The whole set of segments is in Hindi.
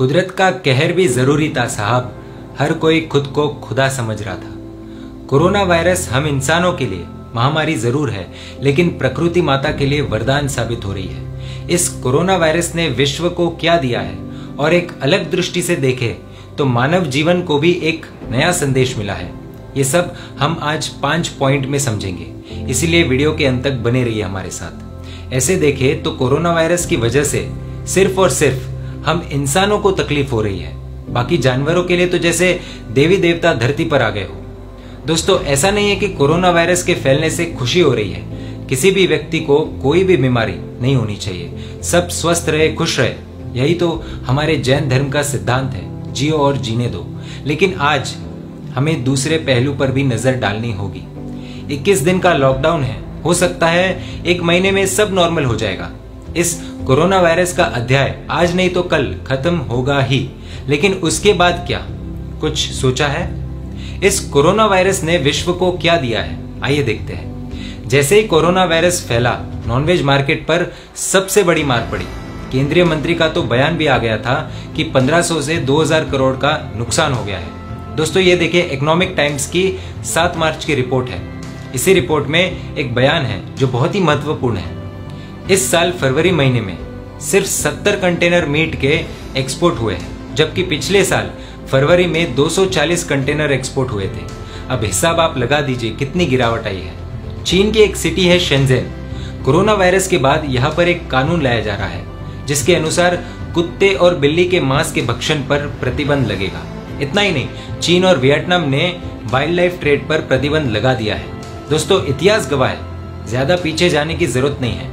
कुदरत का कहर भी जरूरी था साहब, हर कोई खुद को खुदा समझ रहा था। कोरोना वायरस हम इंसानों के लिए महामारी जरूर है, लेकिन प्रकृति माता के लिए वरदान साबित हो रही है। इस कोरोना वायरस ने विश्व को क्या दिया है, और एक अलग दृष्टि से देखें तो मानव जीवन को भी एक नया संदेश मिला है। ये सब हम आज 5 पॉइंट में समझेंगे, इसीलिए वीडियो के अंत तक बने रहिए हमारे साथ। ऐसे देखें तो कोरोना वायरस की वजह से सिर्फ और सिर्फ हम इंसानों को तकलीफ हो रही है, बाकी जानवरों के लिए तो जैसे देवी देवता धरती पर आ गए हो। दोस्तों, ऐसा नहीं है कि कोरोना वायरस के फैलने से खुशी हो रही है। किसी भी व्यक्ति को कोई भी बीमारी नहीं होनी चाहिए, सब स्वस्थ रहे, खुश रहे, यही तो हमारे जैन धर्म का सिद्धांत है, जियो और जीने दो। लेकिन आज हमें दूसरे पहलू पर भी नजर डालनी होगी। 21 दिन का लॉकडाउन है, हो सकता है 1 महीने में सब नॉर्मल हो जाएगा। इस कोरोना वायरस का अध्याय आज नहीं तो कल खत्म होगा ही, लेकिन उसके बाद क्या, कुछ सोचा है? इस कोरोना वायरस ने विश्व को क्या दिया है, आइए देखते हैं। जैसे ही कोरोना वायरस फैला, नॉनवेज मार्केट पर सबसे बड़ी मार पड़ी। केंद्रीय मंत्री का तो बयान भी आ गया था कि 1500 से 2000 करोड़ का नुकसान हो गया है। दोस्तों, ये देखिए, इकोनॉमिक टाइम्स की 7 मार्च की रिपोर्ट है। इसी रिपोर्ट में एक बयान है जो बहुत ही महत्वपूर्ण है। इस साल फरवरी महीने में सिर्फ 70 कंटेनर मीट के एक्सपोर्ट हुए हैं, जबकि पिछले साल फरवरी में 240 कंटेनर एक्सपोर्ट हुए थे। अब हिसाब आप लगा दीजिए कितनी गिरावट आई है। चीन की एक सिटी है शेंजेन। कोरोना वायरस के बाद यहाँ पर एक कानून लाया जा रहा है, जिसके अनुसार कुत्ते और बिल्ली के मांस के भक्षण पर प्रतिबंध लगेगा। इतना ही नहीं, चीन और वियतनाम ने वाइल्ड लाइफ ट्रेड पर प्रतिबंध लगा दिया है। दोस्तों, इतिहास गवाह है, ज्यादा पीछे जाने की जरूरत नहीं है।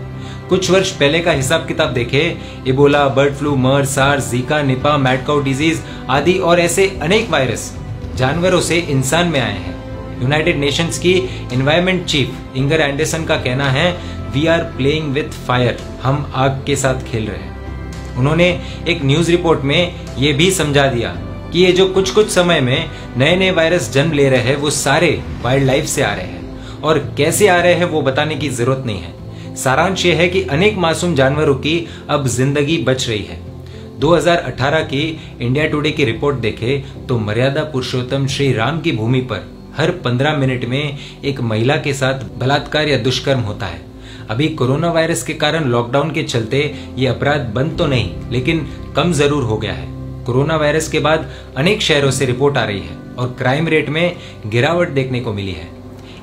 कुछ वर्ष पहले का हिसाब किताब देखें, Ebola, bird flu, MERS, SARS, Zika, Nipah, mad cow disease आदि और ऐसे अनेक वायरस जानवरों से इंसान में आए हैं। यूनाइटेड नेशंस की एनवायरमेंट चीफ इंगर एंडरसन का कहना है, we are playing with fire, हम आग के साथ खेल रहे हैं। उन्होंने एक न्यूज रिपोर्ट में यह भी समझा दिया कि ये जो कुछ समय में नए नए वायरस जन्म ले रहे हैं, वो सारे वाइल्ड लाइफ से आ रहे हैं, और कैसे आ रहे हैं वो बताने की जरूरत नहीं है। सारांश ये है कि अनेक मासूम जानवरों की अब जिंदगी बच रही है। 2018 की इंडिया टुडे की रिपोर्ट देखें तो मर्यादा पुरुषोत्तम श्री राम की भूमि पर हर 15 मिनट में एक महिला के साथ बलात्कार या दुष्कर्म होता है। अभी कोरोना वायरस के कारण लॉकडाउन के चलते ये अपराध बंद तो नहीं, लेकिन कम जरूर हो गया है। कोरोना वायरस के बाद अनेक शहरों से रिपोर्ट आ रही है और क्राइम रेट में गिरावट देखने को मिली है।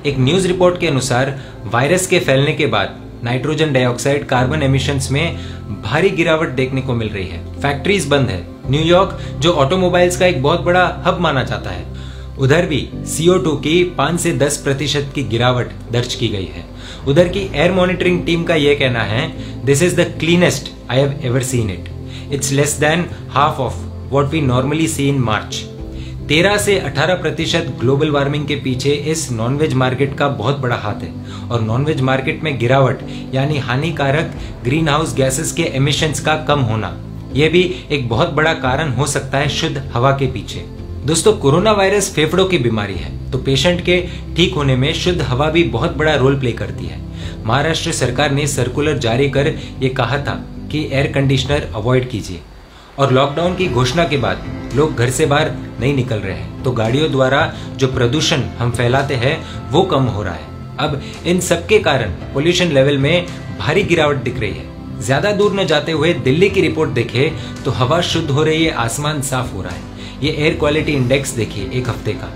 एक न्यूज रिपोर्ट के अनुसार वायरस के फैलने के बाद नाइट्रोजन डाइऑक्साइड, कार्बन एमिशंस में भारी गिरावट देखने को मिल रही है। फैक्ट्रीज बंद है। न्यूयॉर्क, जो ऑटोमोबाइल्स का एक बहुत बड़ा हब माना जाता है, उधर भी CO2 की 5 से 10% की गिरावट दर्ज की गई है। उधर की एयर मॉनिटरिंग टीम का यह कहना है, this is the cleanest I have ever seen it, it's less than half of what we normally see in March. 13 से 18% ग्लोबल वार्मिंग के पीछे इस नॉनवेज मार्केट का बहुत बड़ा हाथ है, और नॉनवेज मार्केट में गिरावट यानी हानिकारक ग्रीन हाउस गैसेस के एमिशंस का कम होना, यह भी एक बहुत बड़ा कारण हो सकता है शुद्ध हवा के पीछे। दोस्तों, कोरोना वायरस फेफड़ों की बीमारी है, तो पेशेंट के ठीक होने में शुद्ध हवा भी बहुत बड़ा रोल प्ले करती है। महाराष्ट्र सरकार ने सर्कुलर जारी कर ये कहा था कि एयर कंडीशनर अवॉइड कीजिए, और लॉकडाउन की घोषणा के बाद लोग घर से बाहर नहीं निकल रहे हैं, तो गाड़ियों द्वारा जो प्रदूषण हम फैलाते हैं वो कम हो रहा है। अब इन सब के कारण पोल्यूशन लेवल में भारी गिरावट दिख रही है। ज्यादा दूर न जाते हुए दिल्ली की रिपोर्ट देखें तो हवा शुद्ध हो रही है, आसमान साफ हो रहा है। ये एयर क्वालिटी इंडेक्स देखिए एक हफ्ते का।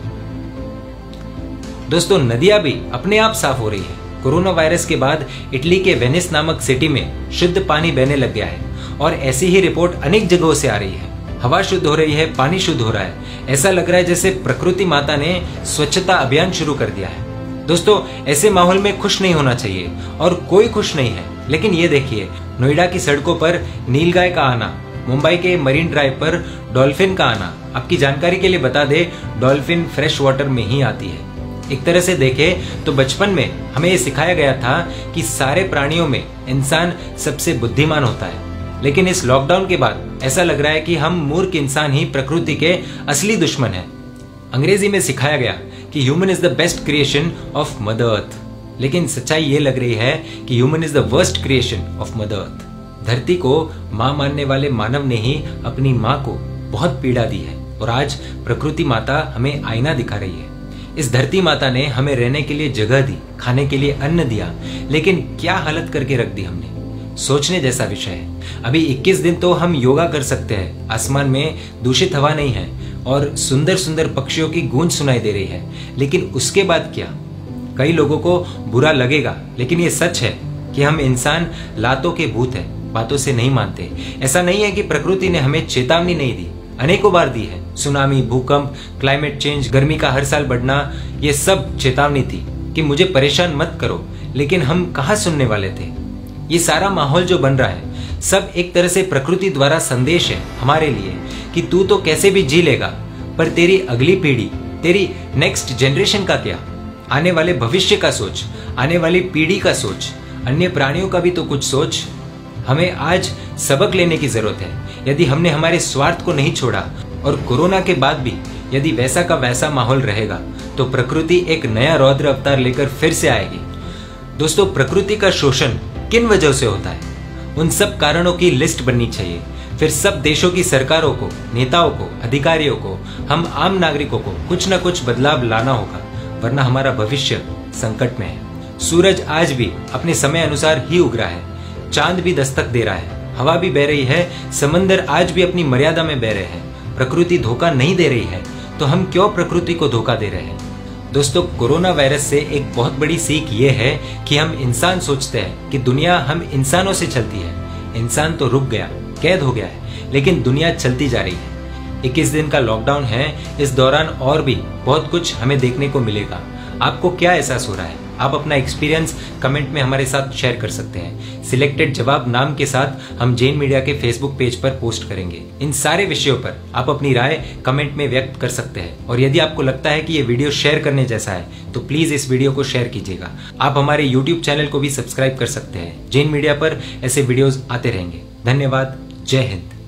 दोस्तों, नदियां भी अपने आप साफ हो रही है। कोरोना वायरस के बाद इटली के वेनिस नामक सिटी में शुद्ध पानी बहने लग गया है, और ऐसी ही रिपोर्ट अनेक जगहों से आ रही है। हवा शुद्ध हो रही है, पानी शुद्ध हो रहा है। ऐसा लग रहा है जैसे प्रकृति माता ने स्वच्छता अभियान शुरू कर दिया है। दोस्तों, ऐसे माहौल में खुश नहीं होना चाहिए, और कोई खुश नहीं है। लेकिन ये देखिए, नोएडा की सड़कों पर नीलगाय का आना, मुंबई के मरीन ड्राइव पर डॉल्फिन का आना। आपकी जानकारी के लिए बता दे, डॉल्फिन फ्रेश वाटर में ही आती है। एक तरह से देखें तो बचपन में हमें ये सिखाया गया था कि सारे प्राणियों में इंसान सबसे बुद्धिमान होता है, लेकिन इस लॉकडाउन के बाद ऐसा लग रहा है कि हम मूर्ख इंसान ही प्रकृति के असली दुश्मन हैं। अंग्रेजी में सिखाया गया कि human is the best creation of mother earth, लेकिन सच्चाई ये लग रही है कि human is the worst creation of mother earth. धरती को माँ मानने वाले मानव ने ही अपनी माँ को बहुत पीड़ा दी है और आज प्रकृति माता हमें आईना दिखा रही है। इस धरती माता ने हमें रहने के लिए जगह दी, खाने के लिए अन्न दिया, लेकिन क्या हालत करके रख दी हमने। सोचने जैसा विषय है। अभी 21 दिन तो हम योगा कर सकते हैं, आसमान में दूषित हवा नहीं है और सुंदर सुंदर पक्षियों की गूंज सुनाई दे रही है, लेकिन उसके बाद क्या? कई लोगों को बुरा लगेगा, लेकिन ये सच है कि हम इंसान लातों के भूत हैं, बातों से नहीं मानते। ऐसा नहीं है कि प्रकृति ने हमें चेतावनी नहीं दी, अनेकों बार दी है। सुनामी, भूकंप, क्लाइमेट चेंज, गर्मी का हर साल बढ़ना, ये सब चेतावनी थी कि मुझे परेशान मत करो, लेकिन हम कहाँ सुनने वाले थे। ये सारा माहौल जो बन रहा है सब एक तरह से प्रकृति द्वारा संदेश है हमारे लिए कि तू तो कैसे भी जी लेगा, पर तेरी अगली पीढ़ी, तेरी नेक्स्ट जनरेशन का क्या? आने वाले भविष्य का सोच, आने वाली पीढ़ी का सोच, अन्य प्राणियों का भी तो कुछ सोच। हमें आज सबक लेने की जरूरत है। यदि हमने हमारे स्वार्थ को नहीं छोड़ा और कोरोना के बाद भी यदि वैसा का वैसा माहौल रहेगा तो प्रकृति एक नया रौद्र अवतार लेकर फिर से आएगी। दोस्तों, प्रकृति का शोषण किन वजह से होता है, उन सब कारणों की लिस्ट बननी चाहिए। फिर सब देशों की सरकारों को, नेताओं को, अधिकारियों को, हम आम नागरिकों को कुछ न कुछ बदलाव लाना होगा, वरना हमारा भविष्य संकट में है। सूरज आज भी अपने समय अनुसार ही उग रहा है, चांद भी दस्तक दे रहा है, हवा भी बह रही है, समंदर आज भी अपनी मर्यादा में बह रहे हैं। प्रकृति धोखा नहीं दे रही है, तो हम क्यों प्रकृति को धोखा दे रहे हैं? दोस्तों, कोरोना वायरस से एक बहुत बड़ी सीख ये है कि हम इंसान सोचते हैं कि दुनिया हम इंसानों से चलती है। इंसान तो रुक गया, कैद हो गया है, लेकिन दुनिया चलती जा रही है। 21 दिन का लॉकडाउन है, इस दौरान और भी बहुत कुछ हमें देखने को मिलेगा। आपको क्या एहसास हो रहा है? आप अपना एक्सपीरियंस कमेंट में हमारे साथ शेयर कर सकते हैं। सिलेक्टेड जवाब नाम के साथ हम जैन मीडिया के फेसबुक पेज पर पोस्ट करेंगे। इन सारे विषयों पर आप अपनी राय कमेंट में व्यक्त कर सकते हैं और यदि आपको लगता है कि ये वीडियो शेयर करने जैसा है तो प्लीज इस वीडियो को शेयर कीजिएगा। आप हमारे यूट्यूब चैनल को भी सब्सक्राइब कर सकते हैं। जैन मीडिया पर ऐसे वीडियोज आते रहेंगे। धन्यवाद। जय हिंद।